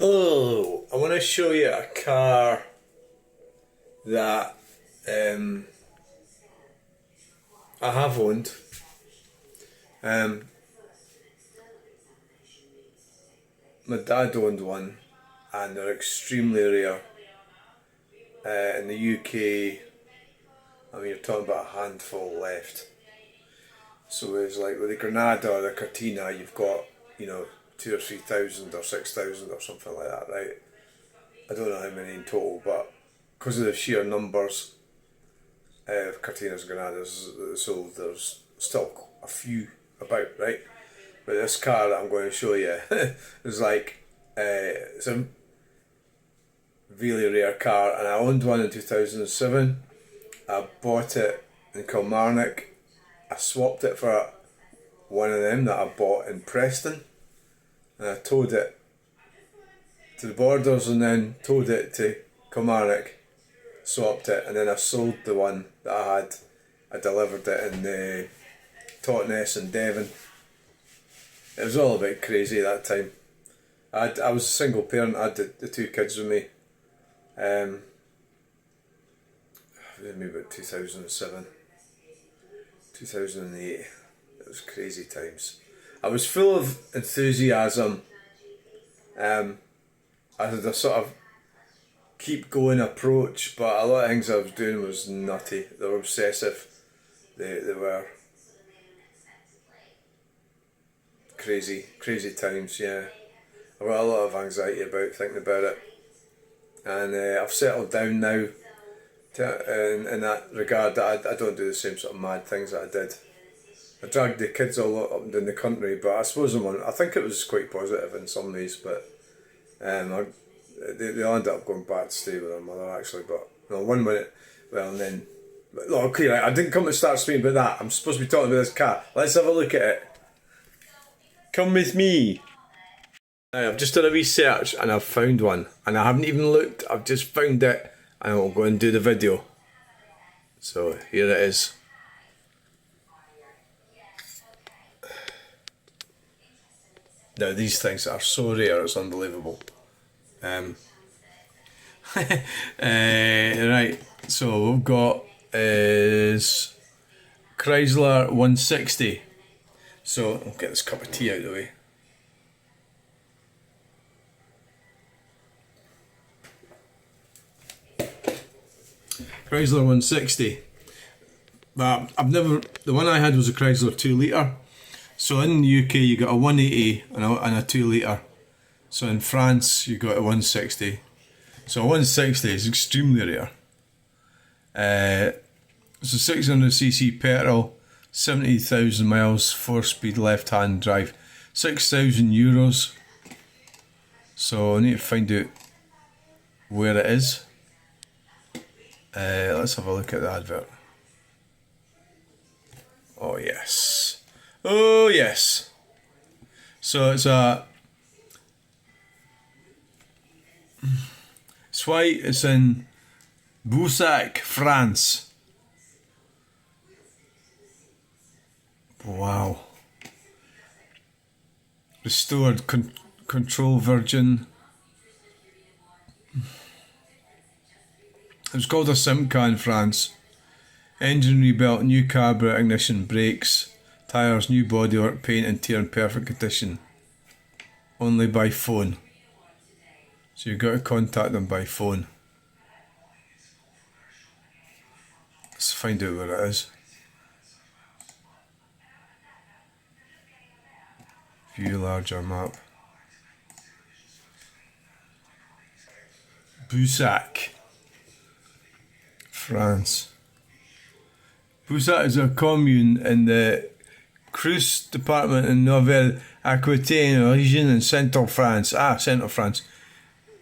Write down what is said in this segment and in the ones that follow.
Hello, I want to show you a car that I have owned. My dad owned one and they're extremely rare. In the UK, I mean, you're talking about a handful left. So it's like with the Granada or the Cortina, you've got, 2 or 3,000 or 6,000 or something like that, right? I don't know how many in total, but because of the sheer numbers of Cortinas and Granadas that sold, there's still a few about, right? But this car that I'm going to show you is like, it's a really rare car, and I owned one in 2007. I bought it in Kilmarnock. I swapped it for one of them that I bought in Preston, and I towed it to the borders and then towed it to Kilmarnock, swapped it, and then I sold the one that I had. I delivered it in Totnes in Devon. It was all a bit crazy that time. I was a single parent. I had the two kids with me. Maybe about 2007, 2008. It was crazy times. I was full of enthusiasm. I had a sort of keep going approach, but a lot of things I was doing was nutty. They were obsessive. They were crazy times. Yeah, I've got a lot of anxiety about thinking about it, and I've settled down now. In that regard, that I don't do the same sort of mad things that I did. I dragged the kids all up and down the country, but I suppose I think it was quite positive in some ways, but they ended up going back to stay with their mother actually, but no, 1 minute, well, and then, okay, right, I didn't come to start speaking about that. I'm supposed to be talking about this car. Let's have a look at it. Come with me. Now, I've just done a research and I've found one, and I haven't even looked, I've just found it. And I'll go and do the video. So here it is. Now these things are so rare, it's unbelievable. Right, so we've got is Chrysler 160. So I'll get this cup of tea out of the way. Chrysler 160. But the one I had was a Chrysler 2 litre. So in the UK you got a 180 and a 2 litre. So in France you got a 160. So a 160 is extremely rare. It's a 600cc petrol, 70,000 miles, 4-speed left-hand drive, €6,000. So I need to find out where it is. Let's have a look at the advert. Oh yes. Oh yes. So it's white, it's in Boussac, France. Wow. Restored control virgin. It was called a Simca in France. Engine rebuilt, new carburetor, ignition, brakes, tyres, new bodywork, paint, interior in perfect condition. Only by phone. So you've got to contact them by phone. Let's find out where it is. View larger map. Boussac, France. Boussac is a commune in the Creuse department in Nouvelle-Aquitaine region in central France. Central France.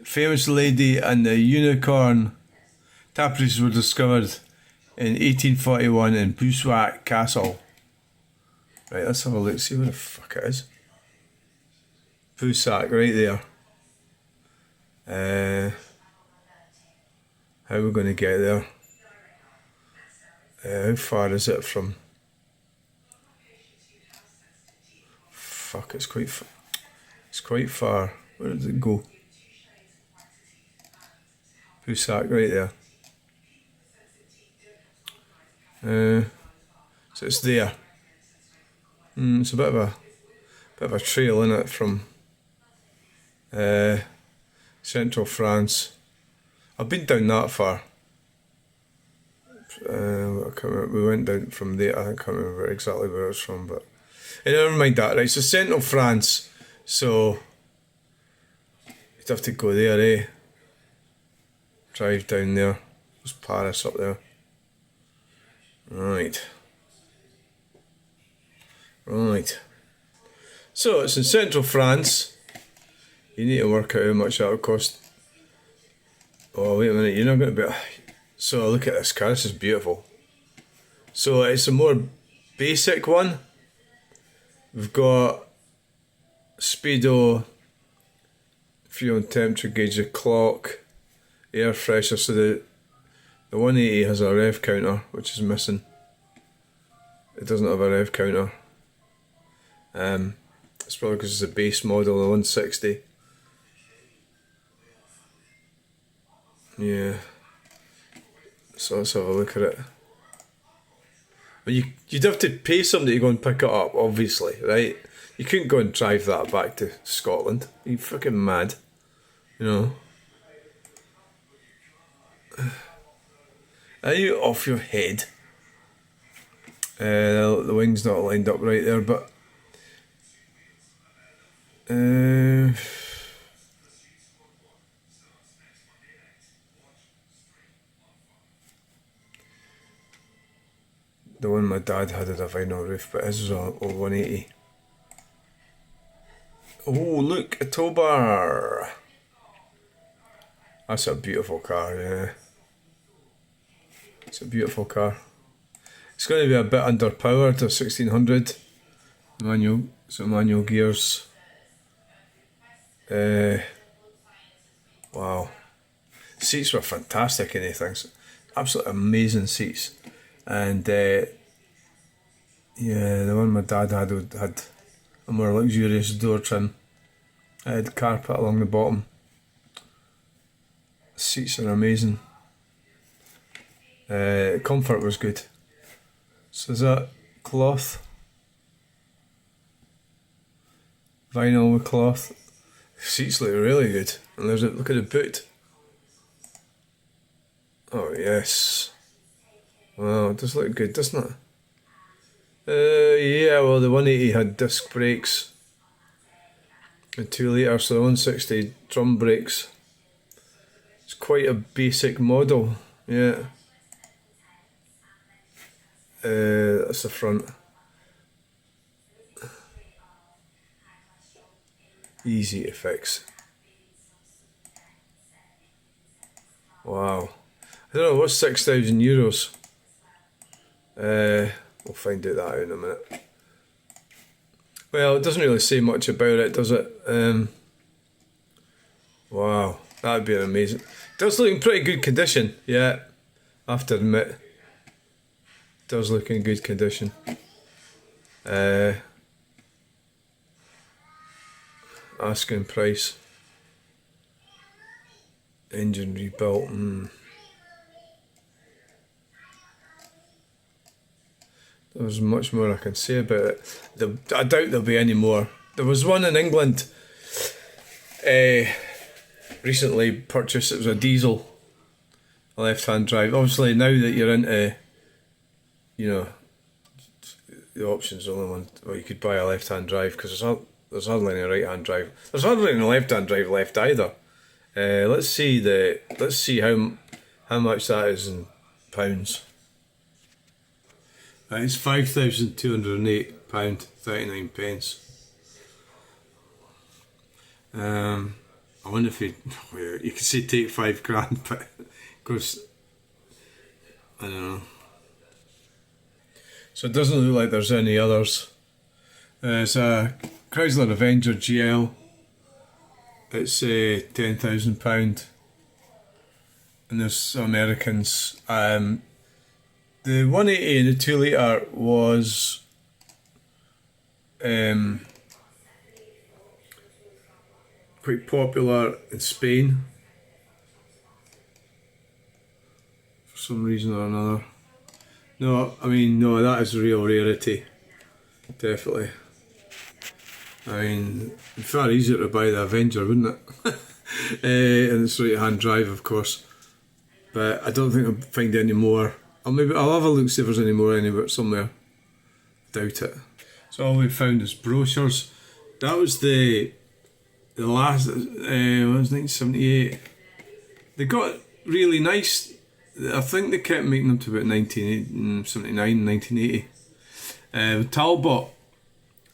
Famous lady and the unicorn tapestries were discovered in 1841 in Boussac Castle. Right, let's have a look, see where the fuck it is. Boussac, right there. How are we going to get there? How far is it from? Fuck, it's quite far. Where does it go? Husak right there. So it's there. It's a bit of a trail in it from central France. I've been down that far. I can't remember. We went down from there. I can't remember exactly where it's from, but never mind that. Right, so central France. So you'd have to go there, eh? Drive down there. There's Paris up there. Right. So it's in central France. You need to work out how much that would cost. Oh, wait a minute. You're not going to be. So look at this car. This is beautiful. So it's a more basic one. We've got speedo, fuel and temperature gauge, a clock, air freshener. So the 180 has a rev counter, which is missing. It doesn't have a rev counter. It's probably because it's a base model, the 160. Yeah. So let's have a look at it. But you'd have to pay somebody to go and pick it up, obviously, right? You couldn't go and drive that back to Scotland. Are you fucking mad? You know? Are you off your head? The wing's not lined up right there, but the one my dad had a vinyl roof, but his was a 180. Oh, look, a tow bar. That's a beautiful car, yeah. It's a beautiful car. It's going to be a bit underpowered, a 1600 manual, so manual gears. Wow. Seats were fantastic in these things. Absolutely amazing seats. And yeah, the one my dad had a more luxurious door trim. It had carpet along the bottom. Seats are amazing. Comfort was good. So is that cloth? Vinyl with cloth. Seats look really good. And there's look at the boot. Oh yes. Wow, it does look good, doesn't it? Yeah, well the 180 had disc brakes. A 2 litre, so the 160 drum brakes. It's quite a basic model, yeah. That's the front. Easy to fix. Wow. I don't know, what's €6,000? We'll find out that out in a minute. Well, it doesn't really say much about it, does it? Wow, that'd be amazing. It does look in pretty good condition, yeah. I have to admit. It does look in good condition. Asking price. Engine rebuilt. There's much more I can say about it. I doubt there'll be any more. There was one in England recently purchased. It was a diesel, a left-hand drive. Obviously, now that you're into, you know, the option's the only one. Well, you could buy a left-hand drive because there's hardly any right-hand drive. There's hardly any left-hand drive left either. Let's see how much that is in pounds. It's £5,208.39. I wonder if you could say take £5,000, but of course I don't know. So it doesn't look like there's any others. It's a Chrysler Avenger GL. It's £10,000, and there's Americans. The 180 and the 2 litre was quite popular in Spain. some reason or another. No, I mean, no, that is a real rarity. Definitely. I mean, it'd be far easier to buy the Avenger, wouldn't it? And it's right-hand drive, of course. But I don't think I'll find any more. I'll have a look, see if there's any more anywhere somewhere. Doubt it. So all we found is brochures. That was the last, what was 1978. They got really nice. I think they kept making them to about 1979, 1980. Talbot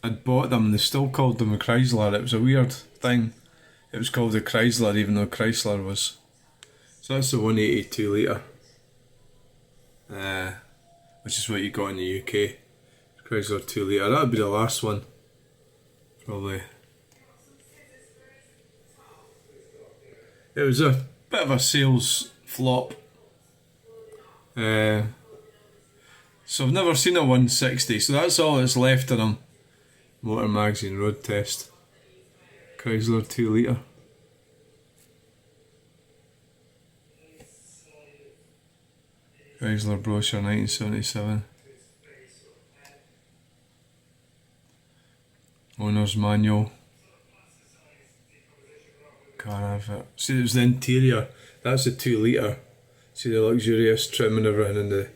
had bought them and they still called them a Chrysler. It was a weird thing. It was called a Chrysler even though Chrysler was. So that's the 182 litre. Which is what you got in the UK. Chrysler 2 litre. That would be the last one. Probably. It was a bit of a sales flop. So I've never seen a 160, so that's all that's left of them. Motor Magazine road test. Chrysler 2 litre. Chrysler brochure 1977. Owner's manual. Car advert. See, it was the interior. That's the 2 litre. See the luxurious trim and everything, and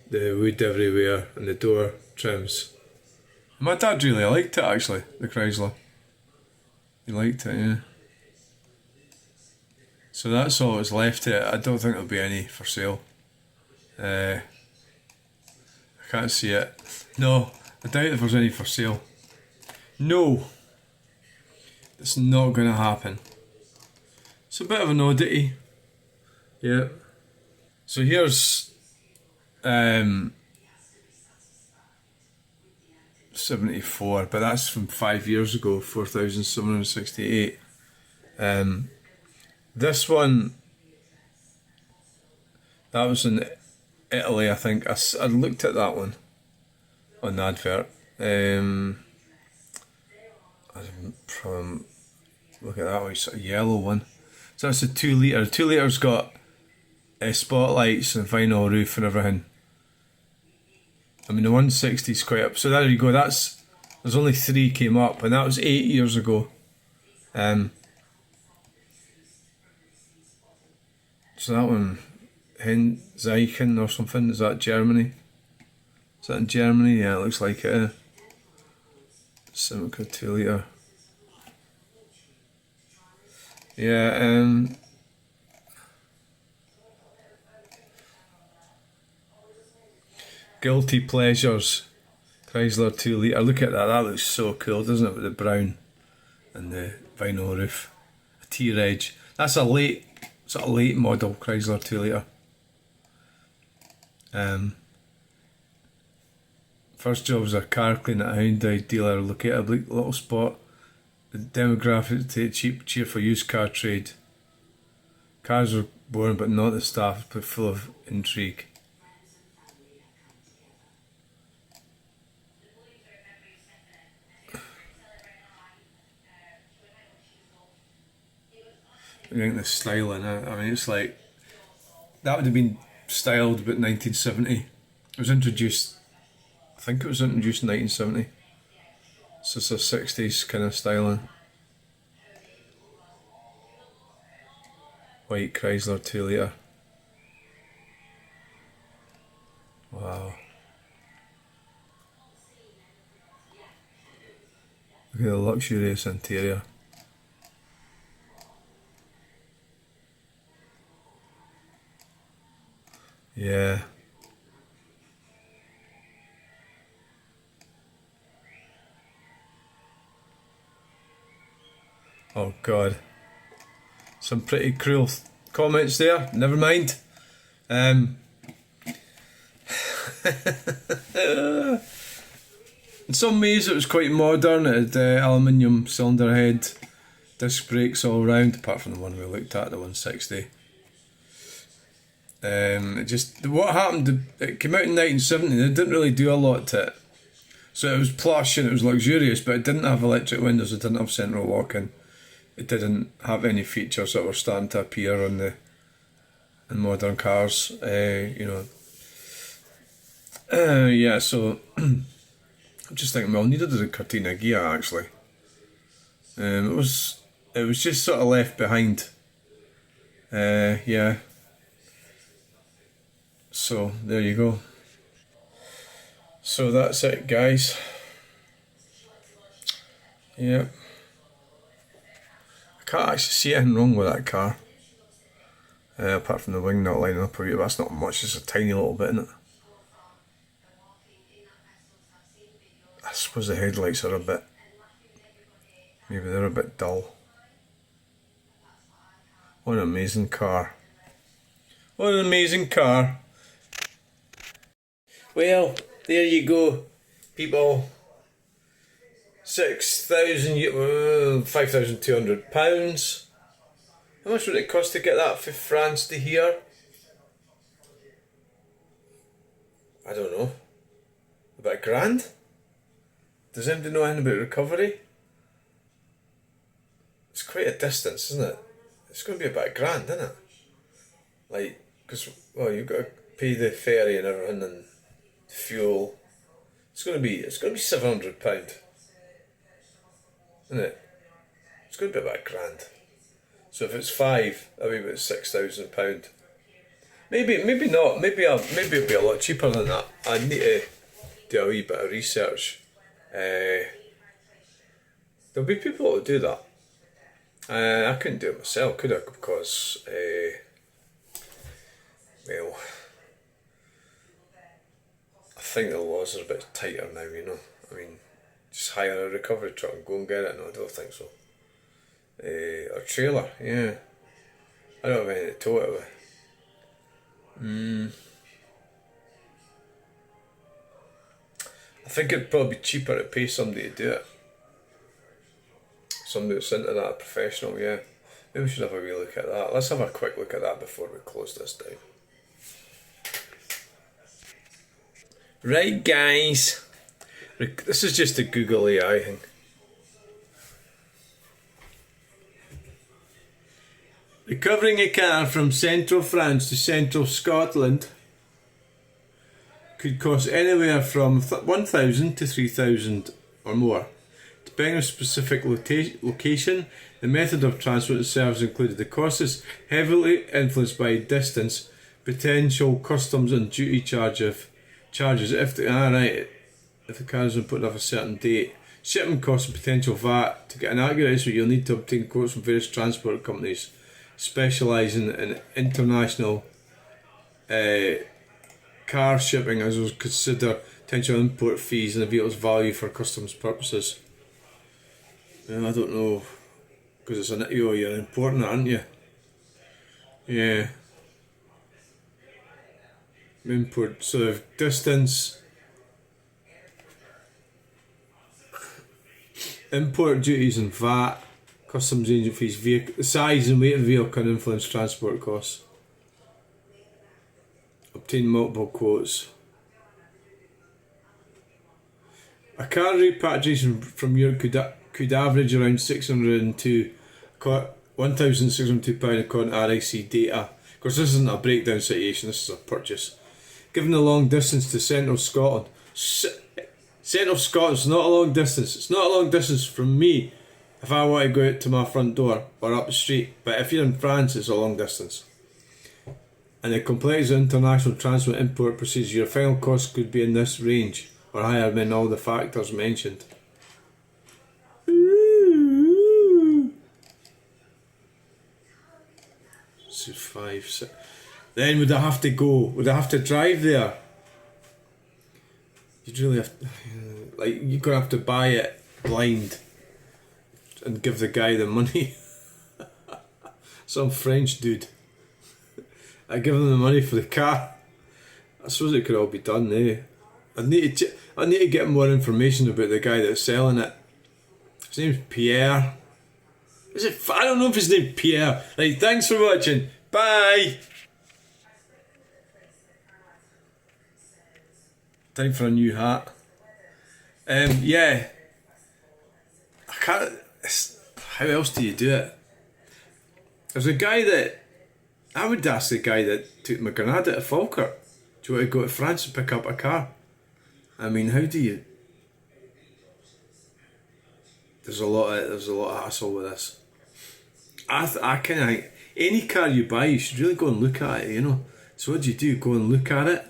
the wood everywhere, and the door trims. My dad really liked it actually, the Chrysler. He liked it, yeah. So that's all that's left to it. I don't think there'll be any for sale. I can't see it. No, I doubt if there's any for sale. No, it's not going to happen. It's a bit of an oddity. Yeah. So here's 74, but that's from 5 years ago, 4,768. This one, that was in Italy, I think. I looked at that one on the advert. Look at that one, it's a yellow one. So that's a 2 litre. 2 litre's got spotlights and vinyl roof and everything. I mean the 160's quite up. So there you go. There's only 3 came up, and that was 8 years ago. So that one, Zeichen or something. Is that Germany? Is that in Germany? Yeah, it looks like it. Simca 2 litre. Yeah, Guilty Pleasures, Chrysler 2 litre. Look at that, that looks so cool, doesn't it, with the brown and the vinyl roof. A T-Reg. That's a late model Chrysler 2 litre. First job was a car clean at a Hyundai dealer located a little spot. The demographics take cheer for used car trade. Cars were boring but not the staff, but full of intrigue. I think the styling, I mean, it's like, that would have been styled about 1970. It was introduced, I think it was introduced in 1970. So it's a 60s kind of styling. White Chrysler 2 litre. Wow. Look at the luxurious interior. Yeah. Oh God. Some pretty cruel comments there. Never mind. In some ways it was quite modern. It had aluminium cylinder head, disc brakes all round, apart from the one we looked at, the 160. What happened, it came out in 1970, they didn't really do a lot to it. So it was plush and it was luxurious, but it didn't have electric windows, it didn't have central locking. It didn't have any features that were starting to appear on the in modern cars. Yeah, so I'm just thinking, well, neither did the Cortina Ghia actually. It was just sort of left behind. Yeah. So there you go. So that's it, guys. Yeah. I can't actually see anything wrong with that car. Apart from the wing not lining up a bit, but that's not much, just a tiny little bit in it. I suppose the headlights are a bit, maybe they're a bit dull. What an amazing car. What an amazing car. Well, there you go, people. £5,200. How much would it cost to get that from France to here? I don't know. About £1,000? Does anybody know anything about recovery? It's quite a distance, isn't it? It's going to be about £1,000, isn't it? Like, because, well, you've got to pay the ferry and everything and fuel. It's going to be £700, isn't it? It's going to be about £1,000. So if it's 5, that'll be about £6,000. Maybe not. Maybe it'll be a lot cheaper than that. I need to do a wee bit of research. There'll be people who'll do that. I couldn't do it myself, could I? Because, well, I think the laws are a bit tighter now, you know. I mean, just hire a recovery truck and go and get it. No, I don't think so. Or trailer, yeah. I don't have anything to tow it with. I think it'd probably be cheaper to pay somebody to do it. Somebody that's into that, professional, yeah. Maybe we should have a wee look at that. Let's have a quick look at that before we close this down. Right, guys. This is just a Google AI thing. Recovering a car from central France to central Scotland could cost anywhere from £1,000 to £3,000 or more. Depending on specific location, the method of transport and service included. The cost is heavily influenced by distance, potential customs and duty charges. If the car is imported off a certain date, shipping costs and potential VAT. To get an accurate estimate, you'll need to obtain quotes from various transport companies specialising in international car shipping, as will consider potential import fees and the vehicle's value for customs purposes. I don't know, because it's you're importing it, aren't you? Yeah. Import, so distance, import duties and VAT, customs agent fees, the size and weight of the vehicle can influence transport costs. Obtain multiple quotes. A car repatriation from Europe could average around £1,602 according to RIC data. Of course, this isn't a breakdown situation, this is a purchase. Given the long distance to central Scotland, central Scotland's not a long distance. It's not a long distance from me if I want to go out to my front door or up the street. But if you're in France, it's a long distance. And the complexity of international transport import procedures, your final cost could be in this range or higher than all the factors mentioned. So 5, 6. Then would I have to go? Would I have to drive there? You'd really have to, like, you're gonna have to buy it blind and give the guy the money. Some French dude. I give him the money for the car. I suppose it could all be done, eh? I need to get more information about the guy that's selling it. His name's Pierre. Is it? I don't know if his name's Pierre. Right, thanks for watching. Bye. Time for a new hat. Yeah. I can't. How else do you do it? There's a guy that I would ask the guy that took my granddad to Falkirk, do you want to go to France and pick up a car? I mean, how do you... There's a lot of hassle with this. I kind of think any car you buy, you should really go and look at it, you know. So what do? Go and look at it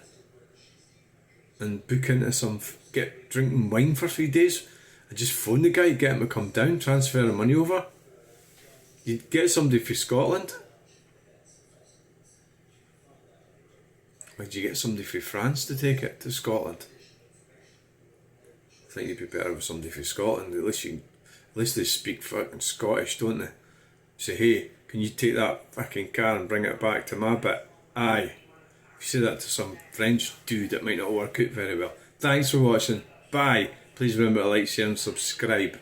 and book into get drinking wine for 3 days and just phone the guy, get him to come down, transfer the money over. You get somebody from Scotland. Or do you get somebody from France to take it to Scotland? I think you'd be better with somebody from Scotland. At least they speak fucking Scottish, don't they? Say, hey, can you take that fucking car and bring it back to my bit? Aye. If you say that to some French dude, it might not work out very well. Thanks for watching. Bye. Please remember to like, share and subscribe.